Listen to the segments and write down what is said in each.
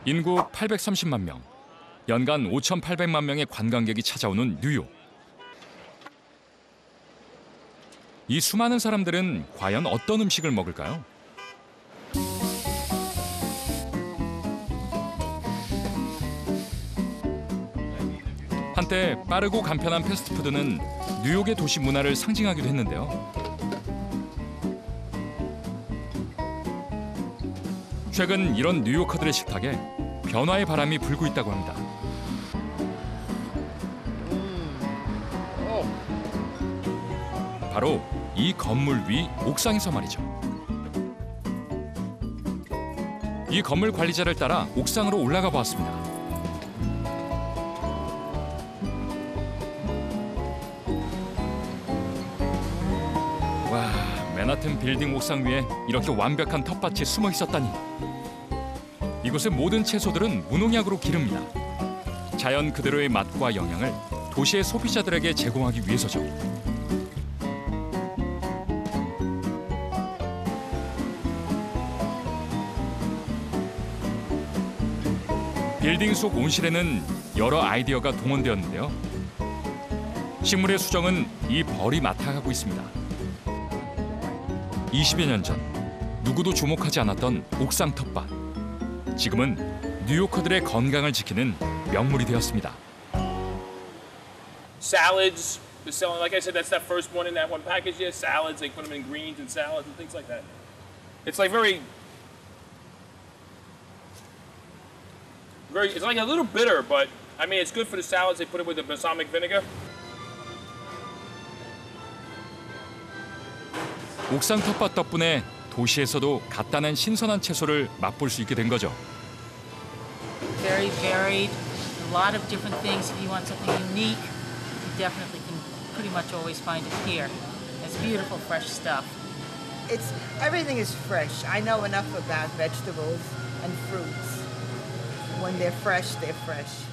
인구 830만 명, 연간 5,800만 명의 관광객이 찾아오는 뉴욕. 이 수많은 사람들은 과연 어떤 음식을 먹을까요? 한때 빠르고 간편한 패스트푸드는 뉴욕의 도시 문화를 상징하기도 했는데요. 최근 이런 뉴요커들의 식탁에 변화의 바람이 불고 있다고 합니다. 바로 이 건물 위 옥상에서 말이죠. 이 건물 관리자를 따라 옥상으로 올라가 보았습니다. 와, 맨하튼 빌딩 옥상 위에 이렇게 완벽한 텃밭이 숨어 있었다니. 이곳의 모든 채소들은 무농약으로 기릅니다. 자연 그대로의 맛과 영양을 도시의 소비자들에게 제공하기 위해서죠. 빌딩 속 온실에는 여러 아이디어가 동원되었는데요. 식물의 수정은 이 벌이 맡아가고 있습니다. 20여 년 전 누구도 주목하지 않았던 옥상 텃밭. 지금은 뉴요커들의 건강을 지키는 명물이 되었습니다. Salads, they're selling, like I said, that's that first one in that one package. Yeah, salads, they put them in greens and salads and things like that. It's like it's like a little bitter, but I mean, it's good for the salads. They put it with the balsamic vinegar. 옥상 텃밭 덕분에 도시에서도 갓 따낸 신선한 채소를 맛볼 수 있게 된 거죠. Very varied, a lot of different things. If you want something unique, you definitely can pretty much always find it here. It's beautiful, fresh stuff. Everything is fresh. I know enough about vegetables and fruits. When they're fresh, they're fresh.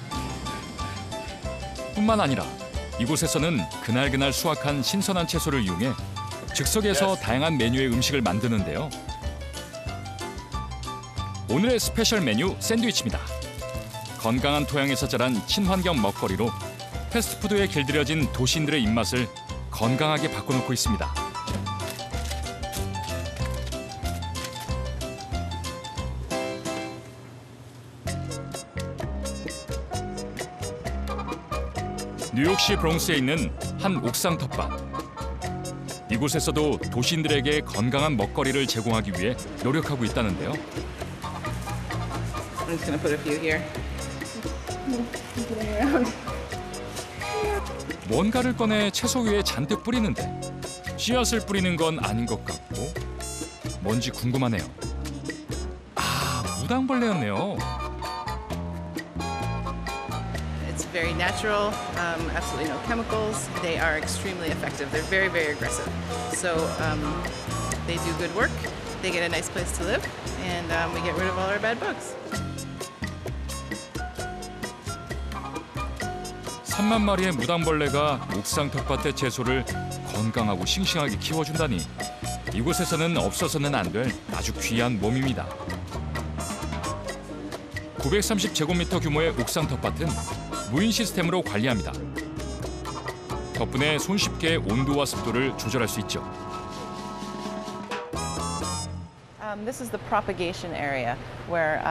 뿐만 아니라 이곳에서는 그날그날 수확한 신선한 채소를 이용해 즉석에서 다양한 메뉴의 음식을 만드는데요. 오늘의 스페셜 메뉴 샌드위치입니다. 건강한 토양에서 자란 친환경 먹거리로 패스트푸드에 길들여진 도시인들의 입맛을 건강하게 바꿔놓고 있습니다. 뉴욕시 브롱스에 있는 한 옥상 텃밭. 이곳에서도 도시인들에게 건강한 먹거리를 제공하기 위해 노력하고 있다는데요. I'm just gonna put a few here. 뭔가를 꺼내 채소 위에 잔뜩 뿌리는데 씨앗을 뿌리는 건 아닌 것 같고 뭔지 궁금하네요. 아, 무당벌레였네요. It's very natural, absolutely no chemicals. They are extremely effective. They're very, very aggressive. So they do good work. They get a nice place to live, and we get rid of all our bad bugs. 3만 마리의 무당벌레가 옥상 텃밭의 채소를 건강하고 싱싱하게 키워준다니 이곳에서는 없어서는 안 될 아주 귀한 몸입니다. 930제곱미터 규모의 옥상 텃밭은 무인 시스템으로 관리합니다. 덕분에 손쉽게 온도와 습도를 조절할 수 있죠. This is the propagation area where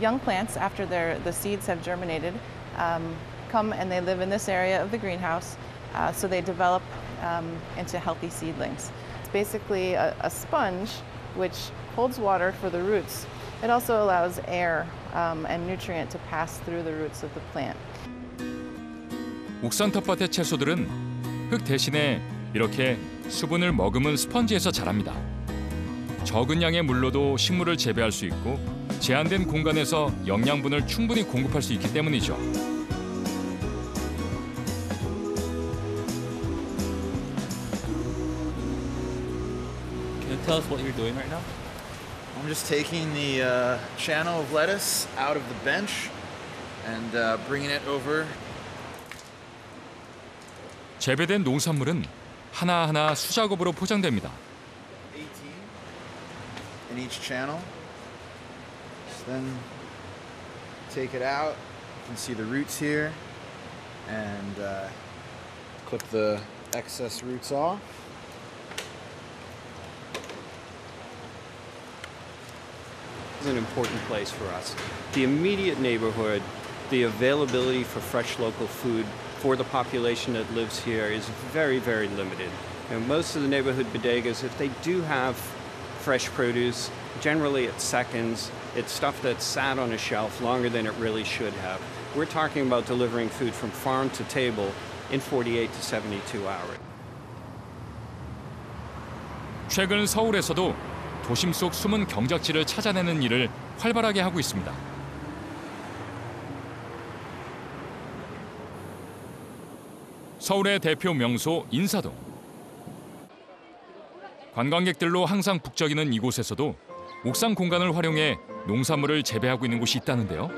young plants, after the seeds have germinated, come and they live in this area of the greenhouse, so they develop into healthy seedlings. It's basically a sponge which holds water for the roots. It also allows air and nutrient to pass through the roots of the plant. 옥상 텃밭의 채소들은 흙 대신에 이렇게 수분을 머금은 스펀지에서 자랍니다. 적은 양의 물로도 식물을 재배할 수 있고 제한된 공간에서 영양분을 충분히 공급할 수 있기 때문이죠. Can you tell us what you're doing right now? I'm just taking the channel of lettuce out of the bench and bringing it over. 재배된 농산물은 하나하나 수작업으로 포장됩니다. 18 in each channel. So then take it out. You can see the roots here, and clip the excess roots off. It's an important place for us. The immediate neighborhood, the availability for fresh local food for the population that lives here is very, very limited. And most of the neighborhood bodegas, if they do have fresh produce, generally it's seconds. It's stuff that's sat on a shelf longer than it really should have. We're talking about delivering food from farm to table in 48 to 72 hours. 최근 서울에서도 도심 속 숨은 경작지를 찾아내는 일을 활발하게 하고 있습니다. 서울의 대표 명소 인사동. 관광객들로 항상 북적이는 이곳에서도 옥상 공간을 활용해 농산물을 재배하고 있는 곳이 있다는데요.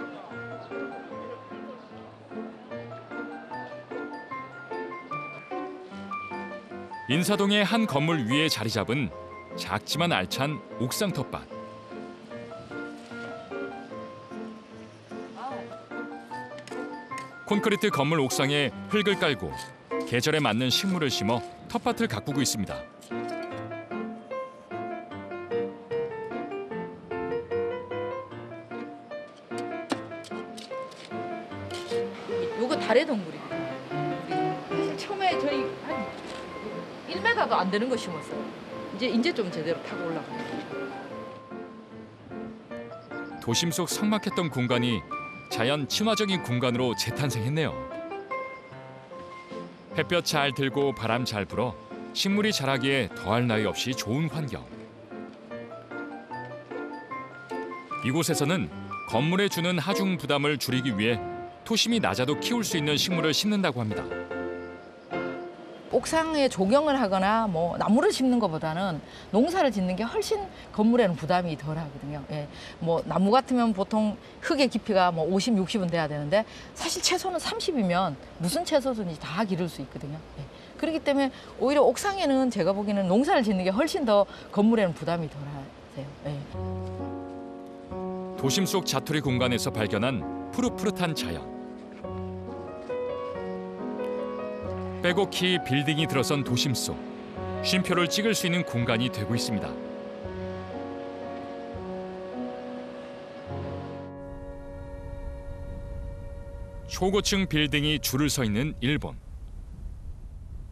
인사동의 한 건물 위에 자리 잡은 작지만 알찬 옥상 텃밭. 콘크리트 건물 옥상에 흙을 깔고 계절에 맞는 식물을 심어 텃밭을 가꾸고 있습니다. 요거 달의 동굴이거든요. 사실 처음에 저희 한 1m도 안 되는 거 심었어요. 이제 좀 제대로 타고 올라가요. 도심 속 삭막했던 공간이 자연 친화적인 공간으로 재탄생했네요. 햇볕 잘 들고 바람 잘 불어 식물이 자라기에 더할 나위 없이 좋은 환경. 이곳에서는 건물에 주는 하중 부담을 줄이기 위해 토심이 낮아도 키울 수 있는 식물을 심는다고 합니다. 옥상에 조경을 하거나 뭐 나무를 심는 것보다는 농사를 짓는 게 훨씬 건물에는 부담이 덜 하거든요. 예. 뭐 나무 같으면 보통 흙의 깊이가 뭐 50, 60은 돼야 되는데 사실 채소는 30이면 무슨 채소든지 다 기를 수 있거든요. 예. 그렇기 때문에 오히려 옥상에는 제가 보기에는 농사를 짓는 게 훨씬 더 건물에는 부담이 덜 하세요. 예. 도심 속 자투리 공간에서 발견한 푸릇푸릇한 자연. 빼곡히 빌딩이 들어선 도심 속 쉼표를 찍을 수 있는 공간이 되고 있습니다. 초고층 빌딩이 줄을 서 있는 일본.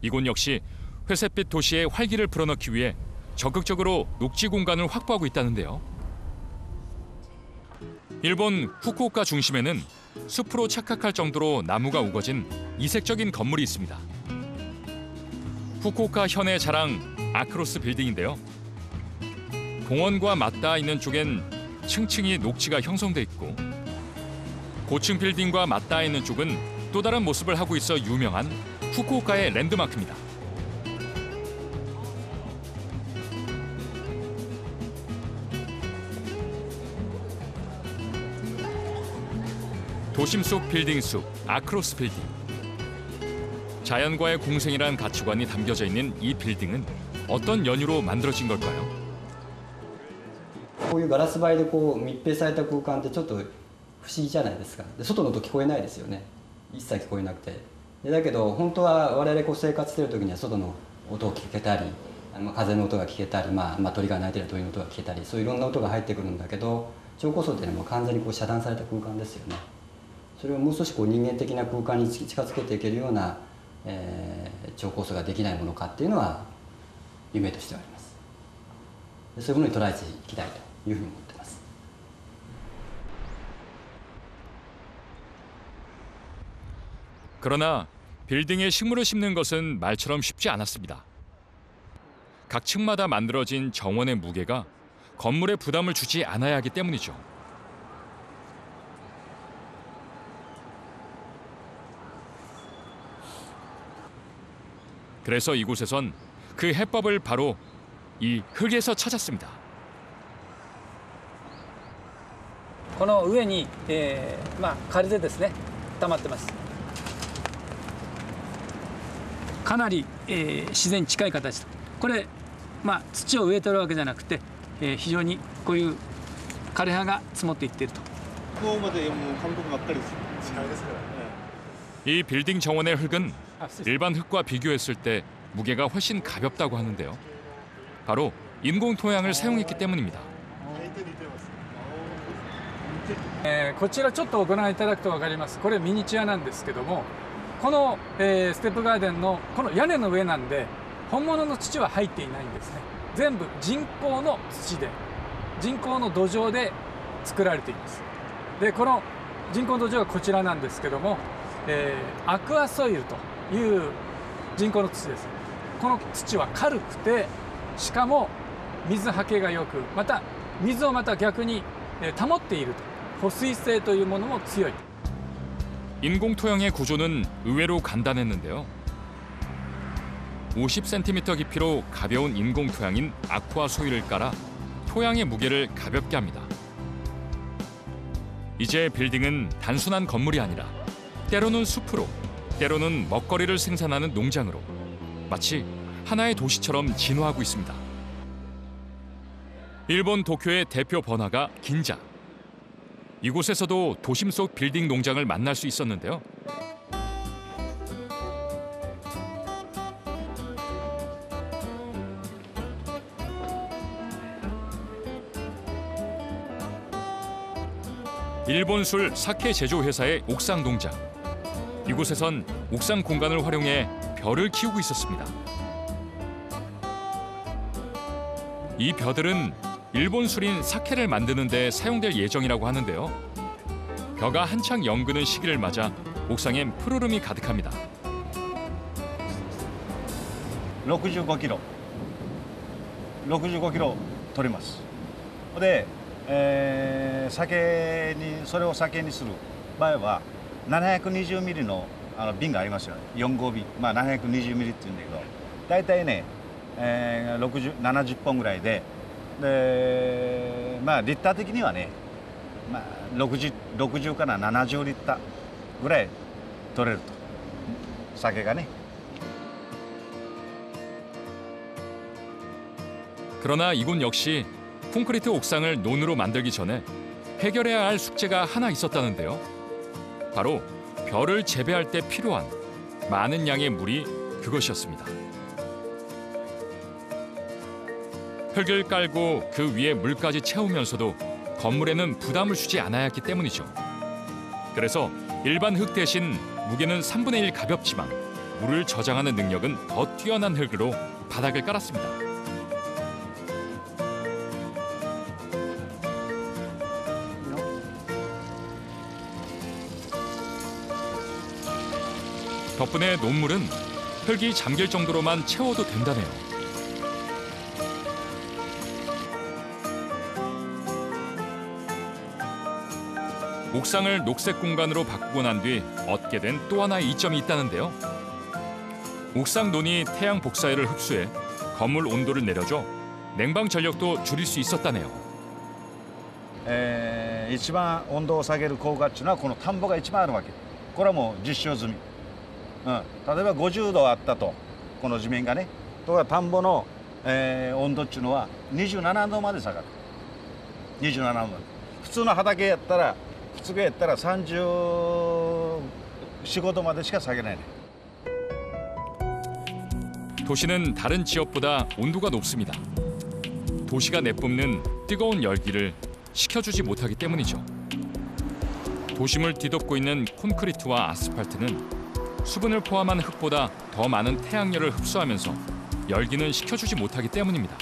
이곳 역시 회색빛 도시의 활기를 불어넣기 위해 적극적으로 녹지 공간을 확보하고 있다는데요. 일본 후쿠오카 중심에는 숲으로 착각할 정도로 나무가 우거진 이색적인 건물이 있습니다. 후쿠오카 현의 자랑 아크로스 빌딩인데요. 공원과 맞닿아 있는 쪽엔 층층이 녹지가 형성돼 있고 고층 빌딩과 맞닿아 있는 쪽은 또 다른 모습을 하고 있어 유명한 후쿠오카의 랜드마크입니다. 도심 속 빌딩 숲 아크로스 빌딩. 자연과의 공생이란 가치관이 담겨져 있는 이 빌딩은 어떤 연유로 만들어진 걸까요? こういうガラス張りでこう密閉された空間ってちょっと不思議じゃないですか。で外の音聞こえないですよね。一切聞こえなくて。でだけど本当は我々こう生活してる時には外の音を聞けたり、風の音が聞けたり、鳥が鳴いてる鳥の音が聞けたり、そういういろんな音が入ってくるんだけど、超高層っていうのはもう完全にこう遮断された空間ですよね。それをもう少しこう人間的な空間に近づけていけるような、超高層ができないものかっていうのは夢としてはあります。でそういうものに捉えていきたいというふうに思ってます。 그러나 빌딩에 식물을 심는 것은 말처럼 쉽지 않았습니다. 각 층마다 만들어진 정원의 무게가 건물에 부담을 주지 않아야 하기 때문이죠. 그래서 이곳에선 그 해법을 바로 이 흙에서 찾았습니다. この上に、仮でですね溜まってます。かなり、自然に近い形と。これ土を植えてるわけじゃなくて、非常にこういう枯れ葉が積もっていっていると이 빌딩 정원의 흙은 일반 흙과 비교했을 때 무게가 훨씬 가볍다고 하는데요. 바로 인공 토양을 사용했기 때문입니다. こちらちょっとご覧いただくと分かります。これミニチュアなんですけども、この、ステップガーデンのこの屋根の上なんで本物の土は入っていないんですね。全部人工の土で、人工の土壌で作られています。でこの人工土壌がこちらなんですけども、アクアソイルという人工の土です。この土は軽くて、しかも水はけがよく、また水をまた逆に保っていると、保水性というものも強い。 인공 토양의 구조는 의외로 간단했는데요. 50cm 깊이로 가벼운 인공 토양인 아쿠아 소일을 깔아 토양의 무게를 가볍게 합니다. 이제 빌딩은 단순한 건물이 아니라 때로는 숲으로, 때로는 먹거리를 생산하는 농장으로 마치 하나의 도시처럼 진화하고 있습니다. 일본 도쿄의 대표 번화가 긴자. 이곳에서도 도심 속 빌딩 농장을 만날 수 있었는데요. 일본 술 사케 제조 회사의 옥상 농장. 이곳에선 옥상 공간을 활용해 벼를 키우고 있었습니다. 이 벼들은 일본 술인 사케를 만드는 데 사용될 예정이라고 하는데요. 벼가 한창 연그는 시기를 맞아 옥상엔 푸르름이 가득합니다. 65kg 取れます。で、酒にそれを酒にする場合は720ミリの瓶がありますよね。4号瓶、まあ720ミリって言うんだけど、だいたいね、70本ぐらいで。 まあリッター的にはね、まあ、60から70リッターぐらい取れると、酒がね。 그러나 이곳 역시 콘크리트 옥상을 논으로 만들기 전에 해결해야 할 숙제가 하나 있었다는데요. 바로 벼를 재배할 때 필요한 많은 양의 물이 그것이었습니다. 흙을 깔고 그 위에 물까지 채우면서도 건물에는 부담을 주지 않아야 했기 때문이죠. 그래서 일반 흙 대신 무게는 3분의 1 가볍지만 물을 저장하는 능력은 더 뛰어난 흙으로 바닥을 깔았습니다. 덕분에 논물은 흙이 잠길 정도로만 채워도 된다네요. 옥상을 녹색 공간으로 바꾸고 난 뒤 얻게 된 또 하나의 이점이 있다는데요. 옥상 논이 태양 복사열을 흡수해 건물 온도를 내려줘 냉방 전력도 줄일 수 있었다네요. 一番温度を下げる効果っていうのはこの田んぼが一番あるわけ。これはもう実証済み。例えば50度あったと、この地面がね。ところが田んぼの、温度っていうのは27度まで下がる。27度まで。普通の畑やったら 普通やったら34、5도までしか下げないね. 도시는 다른 지역보다 온도가 높습니다. 도시가 내뿜는 뜨거운 열기를 식혀주지 못하기 때문이죠. 도심을 뒤덮고 있는 콘크리트와 아스팔트는 수분을 포함한 흙보다 더 많은 태양열을 흡수하면서 열기는 식혀주지 못하기 때문입니다.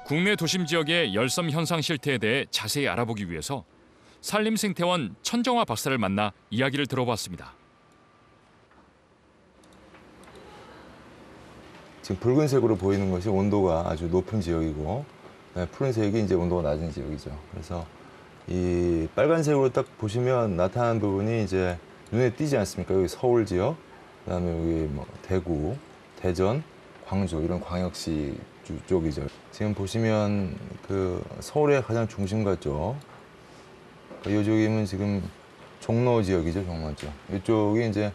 국내 도심 지역의 열섬 현상 실태에 대해 자세히 알아보기 위해서 산림생태원 천정화 박사를 만나 이야기를 들어봤습니다. 지금 붉은색으로 보이는 것이 온도가 아주 높은 지역이고, 푸른색이 이제 온도가 낮은 지역이죠. 그래서 이 빨간색으로 딱 보시면 나타나는 부분이 이제 눈에 띄지 않습니까? 여기 서울 지역, 그다음에 여기 뭐 대구, 대전, 광주 이런 광역시 쪽이죠. 지금 보시면 그 서울의 가장 중심 같죠. 이쪽이면 지금 종로 지역이죠, 종로 쪽. 이쪽이 이제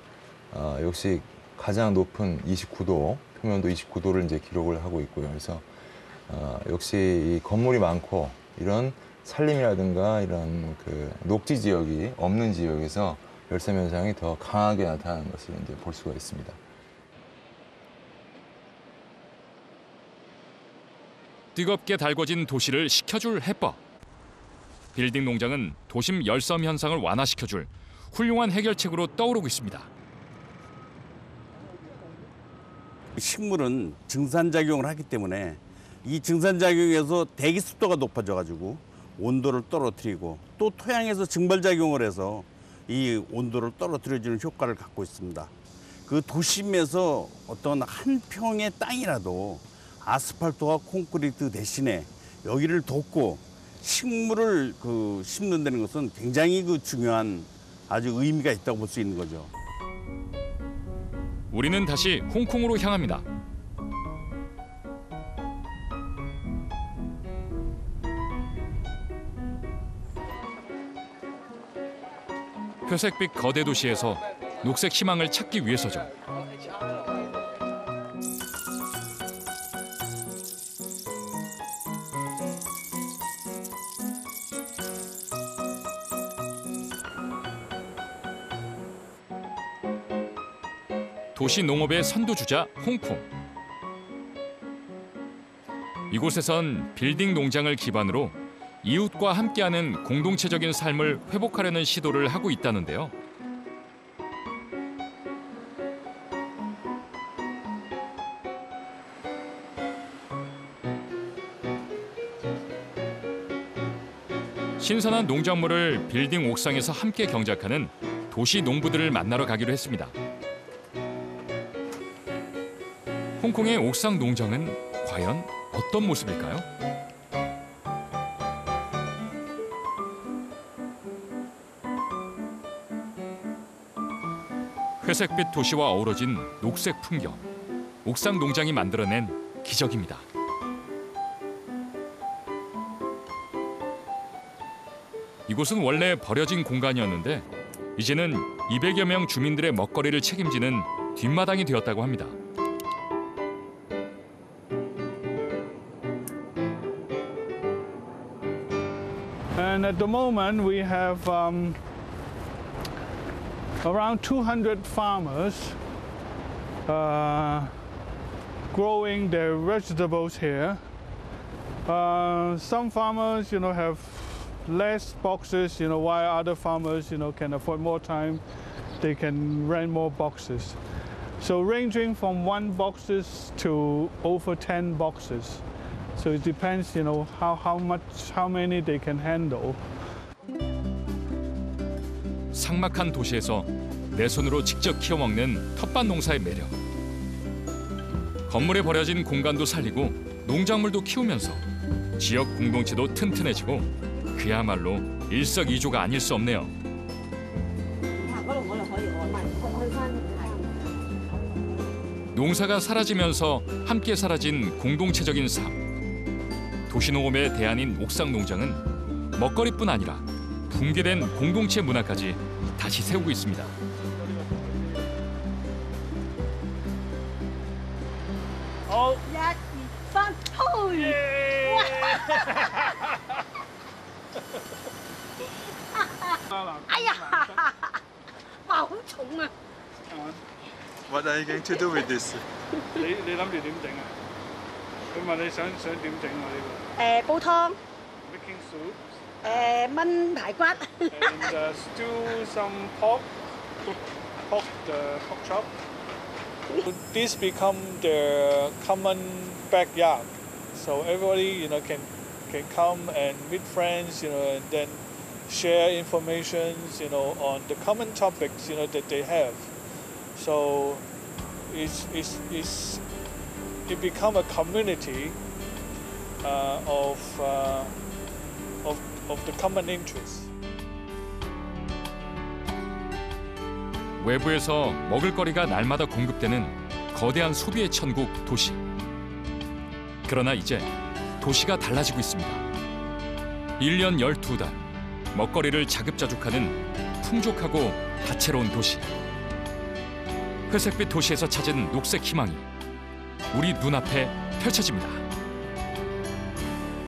역시 가장 높은 29도, 표면도 29도를 이제 기록을 하고 있고요. 그래서 역시 이 건물이 많고 이런 산림이라든가 이런 그 녹지 지역이 없는 지역에서 열섬 현상이 더 강하게 나타나는 것을 이제 볼 수가 있습니다. 뜨겁게 달궈진 도시를 식혀줄 해법. 빌딩 농장은 도심 열섬 현상을 완화시켜줄 훌륭한 해결책으로 떠오르고 있습니다. 식물은 증산작용을 하기 때문에 이 증산작용에서 대기 습도가 높아져가지고 온도를 떨어뜨리고 또 토양에서 증발작용을 해서 이 온도를 떨어뜨려주는 효과를 갖고 있습니다. 그 도심에서 어떤 한 평의 땅이라도 아스팔트와 콘크리트 대신에 여기를 돕고 식물을 심는다는 것은 굉장히 중요한 아주 의미가 있다고 볼 수 있는 거죠. 우리는 다시 홍콩으로 향합니다. 회색빛 거대 도시에서 녹색 희망을 찾기 위해서죠. 도시 농업의 선두주자 홍콩. 이곳에선 빌딩 농장을 기반으로 이웃과 함께하는 공동체적인 삶을 회복하려는 시도를 하고 있다는데요. 신선한 농작물을 빌딩 옥상에서 함께 경작하는 도시 농부들을 만나러 가기로 했습니다. 홍콩의 옥상 농장은 과연 어떤 모습일까요? 회색빛 도시와 어우러진 녹색 풍경. 옥상 농장이 만들어낸 기적입니다. 이곳은 원래 버려진 공간이었는데 이제는 200여 명 주민들의 먹거리를 책임지는 뒷마당이 되었다고 합니다. And at the moment we have around 200 farmers growing their vegetables here. Some farmers, have less boxes, while other farmers, can afford more time, they can rent more boxes. So ranging from 1 boxes to over 10 boxes. So it depends, how many they can handle. 삭막한 도시에서 내 손으로 직접 키워먹는 텃밭 농사의 매력. 건물에 버려진 공간도 살리고 농작물도 키우면서 지역 공동체도 튼튼해지고 그야말로 일석이조가 아닐 수 없네요. 농사가 사라지면서 함께 사라진 공동체적인 삶. 도시농업의 대안인 옥상 농장은 먹거리뿐 아니라 붕괴된 공동체 문화까지 다시 세우고 있습니다. What are you going to do with this? 你諗住點整啊？佢問你想點整啊？呢個？煲湯。Making soup。燜排骨。And stew some pork. Pork chop. This become their common backyard, so everybody can come and meet friends, and then share information, on the common topics, that they have. So it become a community of the common interests. 외부에서 먹을거리가 날마다 공급되는 거대한 소비의 천국 도시. 그러나 이제 도시가 달라지고 있습니다. 1년 12달 먹거리를 자급자족하는 풍족하고 다채로운 도시. 회색빛 도시에서 찾은 녹색 희망이 우리 눈앞에 펼쳐집니다.